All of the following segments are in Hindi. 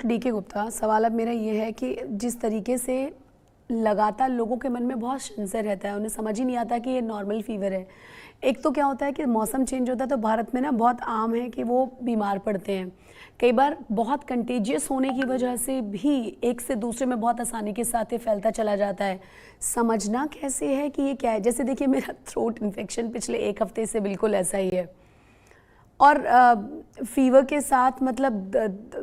डीके गुप्ता, सवाल अब मेरा ये है कि जिस तरीके से लगातार लोगों के मन में बहुत संशय रहता है, उन्हें समझ ही नहीं आता कि ये नॉर्मल फीवर है। एक तो क्या होता है कि मौसम चेंज होता है तो भारत में ना बहुत आम है कि वो बीमार पड़ते हैं। कई बार बहुत कंटेजियस होने की वजह से भी एक से दूसरे में बहुत आसानी के साथ ये फैलता चला जाता है। समझना कैसे है कि ये क्या है? जैसे देखिए, मेरा थ्रोट इन्फेक्शन पिछले 1 हफ्ते से बिल्कुल ऐसा ही है। और फीवर के साथ मतलब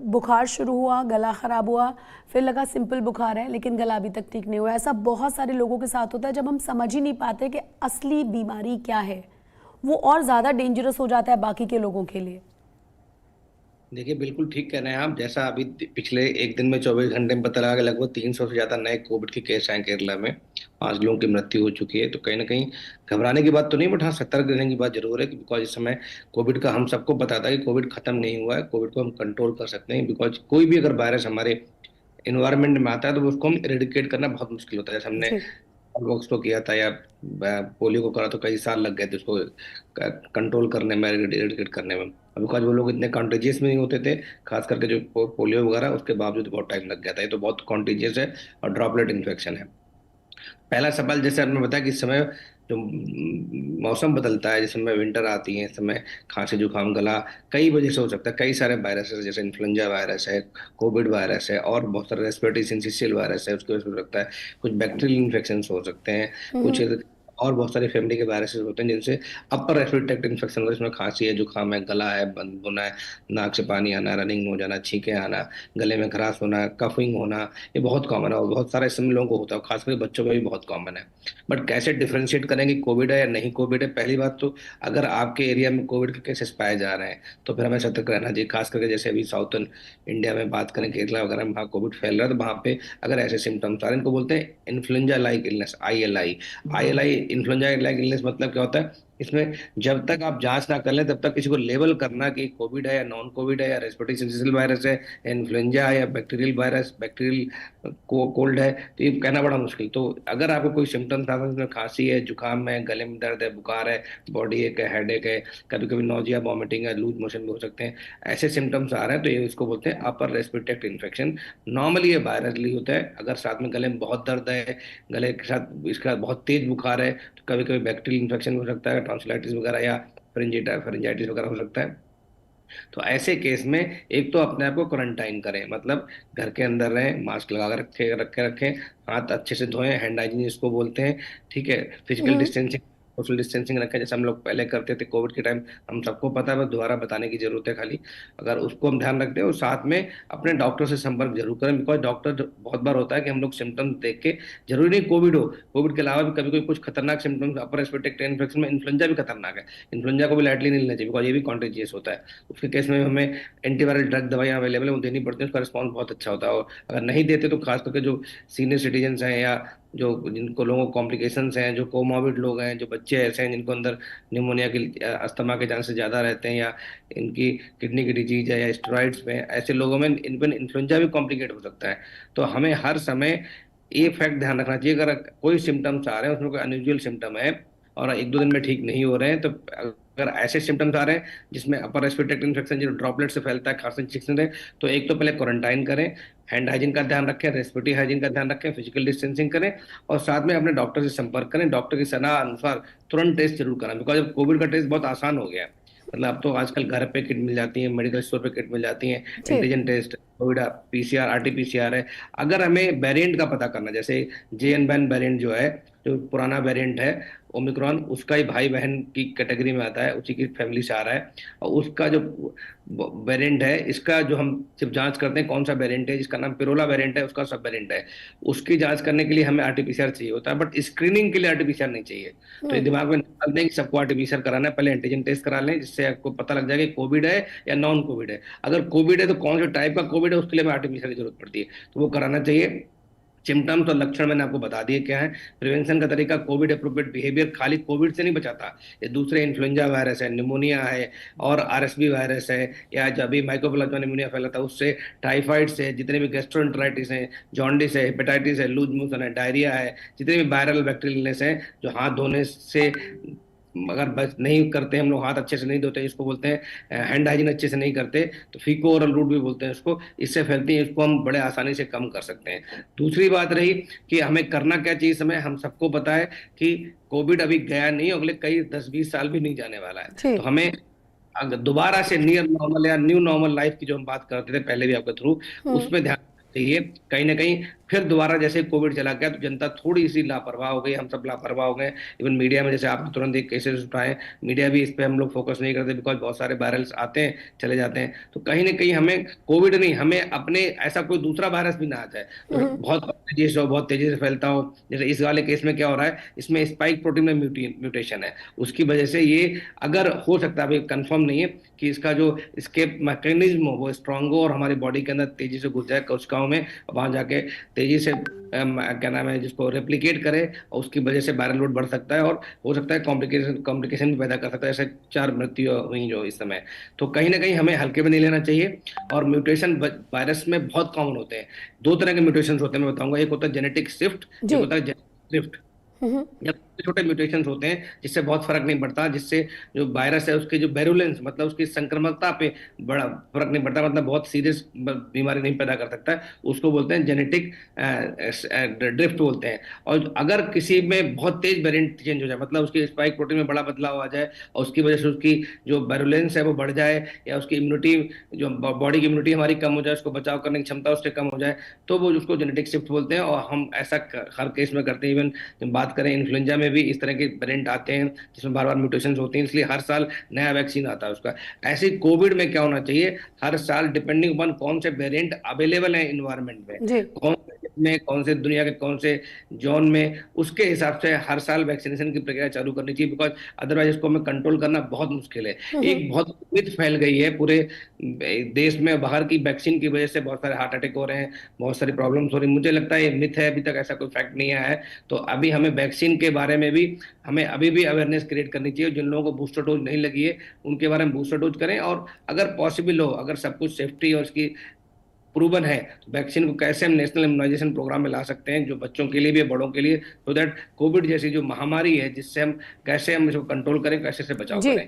बुखार शुरू हुआ, गला ख़राब हुआ, फिर लगा सिंपल बुखार है लेकिन गला अभी तक ठीक नहीं हुआ। ऐसा बहुत सारे लोगों के साथ होता है। जब हम समझ ही नहीं पाते कि असली बीमारी क्या है, वो और ज़्यादा डेंजरस हो जाता है बाकी के लोगों के लिए। देखिए, बिल्कुल ठीक कह रहे हैं आप। जैसा अभी पिछले एक दिन में 24 घंटे में पता लगा कि लगभग 300 से ज्यादा नए कोविड के केस आए केरला में। 5 लोगों की मृत्यु हो चुकी है। तो कहीं ना कहीं घबराने की बात तो नहीं, बट हाँ, सतर्क रहने की बात जरूर है। बिकॉज इस समय कोविड का हम सबको पता था कि कोविड खत्म नहीं हुआ है। कोविड को हम कंट्रोल कर सकते हैं। बिकॉज कोई भी अगर वायरस हमारे इन्वायरमेंट में आता है तो उसको हम इरेडिकेट करना बहुत मुश्किल होता है। जैसे हमने जी। वॉक्स को किया था या पोलियो को करा तो कई साल लग गए थे उसको कंट्रोल करने में, इरेडिकेट करने में। बिकॉज वो लोग इतने कॉन्टेजियस में नहीं होते थे, खास करके जो पोलियो वगैरह, उसके बावजूद बहुत टाइम लग गया था। ये तो बहुत कॉन्टेजियस है और ड्रॉपलेट इन्फेक्शन है। पहला सवाल, जैसे आपने बताया कि इस समय जो मौसम बदलता है, जिस समय विंटर आती है, इस समय खांसी जुकाम गला कई वजह से हो सकता है। कई सारे वायरस है, जैसे इन्फ्लुएंजा वायरस है, कोविड वायरस है, और बहुत सारे रेस्पिरेटरी सिंसिशियल वायरस है, उसकी वजह से हो सकता है। कुछ बैक्टीरियल इन्फेक्शन हो सकते हैं। कुछ हम्म। और बहुत सारी फैमिली के वायरसेस होते हैं जिनसे अपर रेस्पिरेटरी ट्रैक्ट इन्फेक्शन होता है। इसमें खांसी है, जुकाम है, गला है, बंद होना है, नाक से पानी आना, रनिंग हो जाना, छींके आना, गले में खराश होना, कफिंग होना, ये बहुत कॉमन है और बहुत सारे इसमें लोगों को होता है, खासकर बच्चों में भी बहुत कॉमन है। बट कैसे डिफरेंशिएट करेंगे कोविड है या नहीं कोविड है? पहली बात तो, अगर आपके एरिया में कोविड के केसेस पाए जा रहे हैं तो फिर हमें सतर्क रहना चाहिए। खास करके जैसे अभी साउथर्न इंडिया में बात करें, केरला वगैरह में, वहाँ कोविड फैल रहा है, तो वहाँ पे अगर ऐसे सिम्टम्स आ रहे हैं, इनको बोलते हैं influenza like illness, ILI। ILI influenza like illness मतलब क्या होता है? इसमें जब तक आप जांच ना कर लें तब तक किसी को लेबल करना कि कोविड है या नॉन कोविड है, या रेस्पिरेटरी सिंसिशियल वायरस है, या इन्फ्लुएंजा है, या बैक्टीरियल वायरस, बैक्टीरियल कोल्ड है, तो ये कहना बड़ा मुश्किल। तो अगर आपको कोई सिम्टम्स आता है, जिसमें खांसी है, जुकाम है, गले में दर्द है, बुखार है, बॉडी एक है, हेड है, कभी कभी नोजिया, वॉमिटिंग है, लूज मोशन भी हो सकते हैं, ऐसे सिम्टम्स आ रहे हैं, तो ये इसको बोलते हैं upper respiratory tract infection. Normally ये वायरली होता है। अगर साथ में गले में बहुत दर्द है, गले के साथ इसका बहुत तेज बुखार है, तो कभी कभी बैक्टीरियल इन्फेक्शन हो सकता है, टॉन्सिलाइटिस वगैरह, या फेरिंजाइटिस वगैरह हो सकता है। तो ऐसे केस में एक तो अपने आप को क्वारंटाइन करें, मतलब घर के अंदर रहें, मास्क लगा कर रखें, हाथ अच्छे से धोएं, हैंड हाइजीन इसको बोलते हैं। ठीक है, फिजिकल हम्म। डिस्टेंसिंग, सोशल डिस्टेंसिंग रखें, जैसे हम लोग पहले करते थे कोविड के टाइम। हम सबको पता है, बस दोबारा बताने की जरूरत है खाली। अगर उसको हम ध्यान रखते हैं, और साथ में अपने डॉक्टर से संपर्क जरूर करें। बिकॉज डॉक्टर, बहुत बार होता है कि हम लोग सिम्टम्स देख के, जरूरी नहीं कोविड हो, कोविड के अलावा भी कभी कोई कुछ खतरनाक सिम्टम्स, अपर रेस्पिरेटरी इन्फेक्शन में इन्फ्लुएंजा भी खतरनाक है। इन्फ्लुएंजा को भी लाइटली नहीं लेना चाहिए, बिकॉज ये भी कॉन्टेजियस होता है। उसके केस में हमें एंटीवायरल ड्रग दवाइयाँ अवेलेबल है, वो देनी पड़ती है, उसका रिस्पॉन्स बहुत अच्छा होता है। और अगर नहीं देते तो खास करके जो सीनियर सिटीजन्स हैं, या जो जिनको लोगों को कॉम्प्लिकेशंस हैं, जो कोमॉर्बिड लोग हैं, जो बच्चे ऐसे हैं जिनको अंदर निमोनिया की, अस्थमा के चांसेस ज़्यादा रहते हैं, या इनकी किडनी की डिजीज है, या स्टेरॉइड्स में, ऐसे लोगों में इनमें इन्फ्लुएंजा भी कॉम्प्लिकेट हो सकता है। तो हमें हर समय ये फैक्ट ध्यान रखना चाहिए, अगर कोई सिम्टम्स आ रहे हैं, उसमें कोई अनयूजुअल सिम्टम है और 1-2 दिन में ठीक नहीं हो रहे हैं, तो अगर ऐसे सिम्टम्स आ रहे हैं जिसमें अपर रेस्पिरेटरी ट्रैक्ट इन्फेक्शन जो ड्रॉपलेट से फैलता है, खांसी छींकने से, तो एक तो पहले क्वारंटाइन करें, हैंड हाइजीन का ध्यान रखें, रेस्पिरेटरी हाइजीन का ध्यान रखें, फिजिकल डिस्टेंसिंग करें, और साथ में अपने डॉक्टर से संपर्क करें। डॉक्टर की सलाह अनुसार तुरंत टेस्ट जरूर कराएं, बिकॉज अब कोविड का टेस्ट बहुत आसान हो गया है। मतलब अब तो आजकल घर पे किट मिल जाती है, मेडिकल स्टोर पे किट मिल जाती है, जी। Antigen test, COVID PCR, RT-PCR है। अगर हमें वेरिएंट का पता करना, जैसे JN-1 वेरिएंट जो है, जो पुराना वेरिएंट है ओमिक्रॉन, उसका ही भाई बहन की कैटेगरी में आता है, उसी की फैमिली से आ रहा है, और उसका जो वेरिएंट है, इसका जो हम जब जांच करते हैं कौन सा वेरिएंट है, जिसका नाम पिरोला वेरिएंट है, उसका सब वेरिएंट है, उसकी जांच करने के लिए हमें RT-PCR चाहिए होता है, बट स्क्रीनिंग के लिए RT-PCR नहीं चाहिए। तो ये हम्म। दिमाग में निकाल दें कि सबको RT-PCR कराना है, पहले एंटीजन टेस्ट करा लें, जिससे आपको पता लग जाएगा कि कोविड है या नॉन कोविड है। अगर कोविड है तो कौन से टाइप का कोविड है, उसके लिए हमें RT-PCR की जरूरत पड़ती है, तो वो कराना चाहिए। सिम्टम्स और लक्षण मैंने आपको बता दिए क्या है। प्रिवेंशन का तरीका, कोविड अप्रोप्रिएट बिहेवियर खाली कोविड से नहीं बचाता, ये दूसरे इन्फ्लुएंजा वायरस है, निमोनिया है, और RSV वायरस है, या जब भी माइकोप्लाज्मा निमोनिया फैला था उससे, टाइफाइड से, जितने भी गैस्ट्रोएंटेराइटिस है, जॉन्डिस है, हेपेटाइटिस है, लूज मोशन है, डायरिया है, जितने भी वायरल बैक्टीरियल इलनेस है, जो हाथ धोने से अगर बस नहीं करते हम लोग, हाथ अच्छे से नहीं धोते, इसको बोलते हैं हैंड हाइजीन अच्छे से नहीं करते, तो फीको ओरल रूट भी बोलते हैं इसको, इससे फैलती है। इसको हम बड़े आसानी से कम कर सकते हैं। दूसरी बात रही कि हमें करना क्या चाहिए, समय हम सबको पता है कि कोविड अभी गया नहीं, अगले कई 10-20 साल भी नहीं जाने वाला है। जी। तो हमें अगर दोबारा से नियर नॉर्मल या न्यू नॉर्मल लाइफ की जो हम बात करते थे पहले भी आपके थ्रू, हम्म। उसमें ध्यान देना चाहिए। कहीं ना कहीं फिर दोबारा जैसे कोविड चला गया तो जनता थोड़ी सी लापरवाह हो गई, हम सब लापरवाह हो गए। इवन मीडिया में जैसे आपने तुरंत एक केसेस उठाए, मीडिया भी इस पे हम लोग फोकस नहीं करते, बिकॉज बहुत सारे वायरल्स आते हैं चले जाते हैं। तो कहीं ना कहीं हमें कोविड नहीं, हमें अपने ऐसा कोई दूसरा वायरस भी ना आ जाए जो हम्म। बहुत तेजी से हो, बहुत तेजी से फैलता हो। जैसे इस वाले केस में क्या हो रहा है, इसमें स्पाइक प्रोटीन में म्यूटेशन है, उसकी वजह से ये, अगर हो सकता है, अभी कंफर्म नहीं है कि इसका जो स्केप मैकेनिज्म हो वो स्ट्रांग हो और हमारी बॉडी के अंदर तेजी से घुस जाए कोशिकाओं में, वहां जाके तेजी से क्या नाम है जिसको रेप्लिकेट करे, और उसकी वजह से वायरल लोड बढ़ सकता है और हो सकता है कॉम्प्लिकेशन भी पैदा कर सकता है। ऐसे 4 मृत्यु हुई जो इस समय। तो कहीं ना कहीं हमें हल्के में नहीं लेना चाहिए। और म्यूटेशन वायरस में बहुत कॉमन होते हैं। 2 तरह के म्यूटेशन होते हैं मैं बताऊंगा, एक होता है जेनेटिक शिफ्ट, एक जी। होता है जेनेटिक ड्रिफ्ट। हम्म। या छोटे छोटे म्यूटेशंस होते हैं जिससे बहुत फर्क नहीं पड़ता, जिससे जो वायरस है उसके जो वेरुलेंस, मतलब उसकी संक्रामकता पे बड़ा फर्क नहीं पड़ता, मतलब बहुत सीरियस बीमारी नहीं पैदा कर सकता है, उसको बोलते हैं जेनेटिक ड्रिफ्ट बोलते हैं। और अगर किसी में बहुत तेज वेरिएंट चेंज हो जाए, मतलब उसकी स्पाइक प्रोटीन में बड़ा बदलाव आ जाए और उसकी वजह से उसकी जो वेरुलेंस है वो बढ़ जाए, या उसकी इम्यूनिटी, जो बॉडी की इम्यूनिटी हमारी कम हो जाए, उसको बचाव करने की क्षमता उससे कम हो जाए, तो वो उसको जेनेटिक शिफ्ट बोलते हैं। और हम ऐसा हर केस में करते हैं। इवन जब बात करें इन्फ्लुएंजा में भी इस तरह के वेरिएंट आते हैं जिसमें बार बार म्यूटेशंस होती हैं, इसलिए हर साल नया वैक्सीन आता है उसका। ऐसे ही कोविड में क्या होना चाहिए, हर साल डिपेंडिंग अपॉन कौन से वेरिएंट अवेलेबल है इन्वायरमेंट में, जी। कौन से में, कौन से दुनिया के कौन से जोन में, उसके हिसाब से हर साल वैक्सीनेशन की प्रक्रिया चालू करनी चाहिए। बिकॉज अदरवाइज इसको हमें कंट्रोल करना बहुत मुश्किल है। हम्म। एक बहुत मिथ फैल गई है पूरे देश में, बाहर की वैक्सीन की वजह से बहुत सारे हार्ट अटैक हो रहे हैं, बहुत सारी प्रॉब्लम्स हो रही है। मुझे लगता है ये मिथ है, अभी तक ऐसा कोई फैक्ट नहीं आया है। तो अभी हमें वैक्सीन के बारे में भी, हमें अभी भी अवेयरनेस क्रिएट करनी चाहिए। जिन लोगों को बूस्टर डोज नहीं लगी है उनके बारे में बूस्टर डोज करें, और अगर पॉसिबल हो, अगर सब कुछ सेफ्टी और उसकी प्रूवन है, तो वैक्सीन को कैसे हम नेशनल इम्यूनाइजेशन प्रोग्राम में ला सकते हैं, जो बच्चों के लिए भी है, बड़ों के लिए, सो दैट कोविड जैसी जो महामारी है जिससे हम कैसे हम इसको कंट्रोल करें, कैसे से बचाव जी। करें।